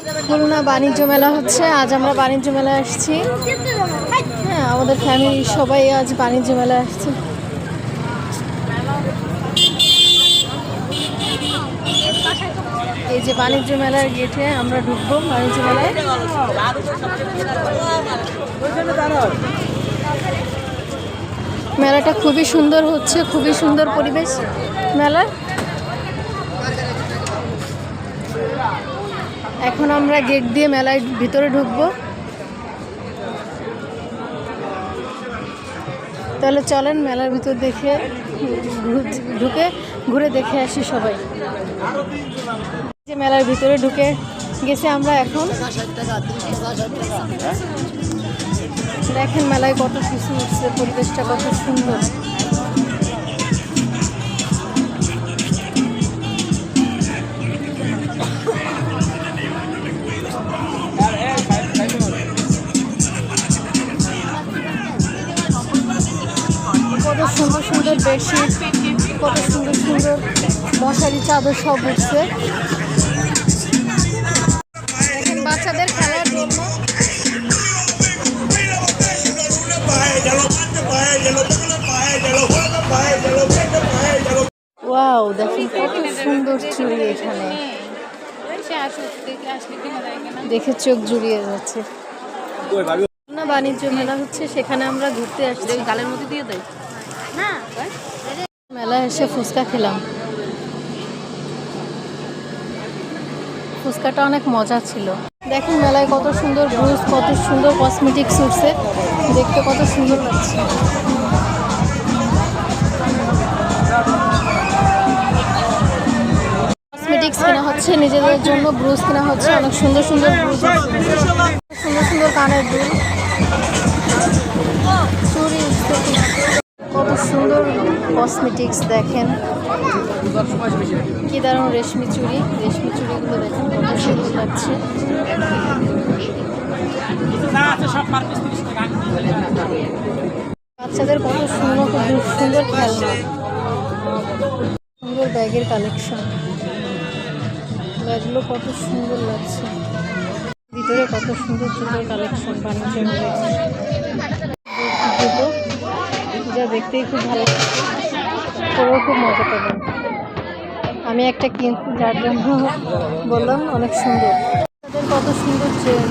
খুলনা বাণিজ্য মেলা হচ্ছে, আজ আমরা বাণিজ্য মেলায় আসছি। হ্যাঁ, আমাদের ফ্যামিলির সবাই আজ বাণিজ্য মেলায় আসছে। এই যে বাণিজ্য মেলার গেটে আমরা ঢুকবো বাণিজ্য মেলায়। মেলাটা খুবই সুন্দর হচ্ছে, খুবই সুন্দর পরিবেশ মেলা। এখন আমরা গেট দিয়ে মেলার ভিতরে ঢুকবো। তাহলে চলেন মেলার ভিতর দেখে ঢুকে ঘুরে দেখে আসি সবাই। যে মেলার ভিতরে ঢুকে গেছি আমরা এখন। দেখেন মেলায় কত কিছু হচ্ছে, পরিবেশটা কত সুন্দর। কত সুন্দর সুন্দর বেডশিট, কত সুন্দর সুন্দর মশারি, চাদর সব উঠছে। দেখেন বাচ্চাদের খেলার জন্য ওয়াও, দেখেন কত সুন্দর চুড়ি এখানে, দেখে চোখ জুড়িয়ে যাচ্ছে। না, বাণিজ্য মেলা হচ্ছে, সেখানে আমরা ঘুরতে আসছি। গালের মধ্যে দিয়ে দেয় না, মেলায় এসে ফুচকা খেলাম। ফুচকাটা অনেক মজা ছিল। দেখেন মেলায় কত সুন্দর ব্রুশ, কত সুন্দর কসমেটিক্স উঠছে, দেখতে কত সুন্দর লাগছে। কসমেটিক্স কেনা হচ্ছে নিজেদের জন্য, ব্রুশ কেনা হচ্ছে, অনেক সুন্দর সুন্দর ব্রুশ, সুন্দর সুন্দর কানের দুল, চুড়ি, কত সুন্দর কসমেটিক্স। দেখেন কি দারুণ রেশমি চুড়ি, রেশমি চুড়িগুলো দেখেন কত সুন্দর লাগছে। বাচ্চাদের কত সুন্দর সুন্দর খেলনা, সুন্দর ব্যাগের কালেকশন, ব্যাগগুলো কত সুন্দর লাগছে। ভিতরে কত সুন্দর সুন্দর কালেকশন বাণিজ্য মেলায়, যা দেখতেই খুব ভালো লাগছে, পরেও খুব মজা পাবেন। আমি একটা কিনছি, যার জন্য বললাম অনেক সুন্দর। তাদের কত সুন্দর চেন,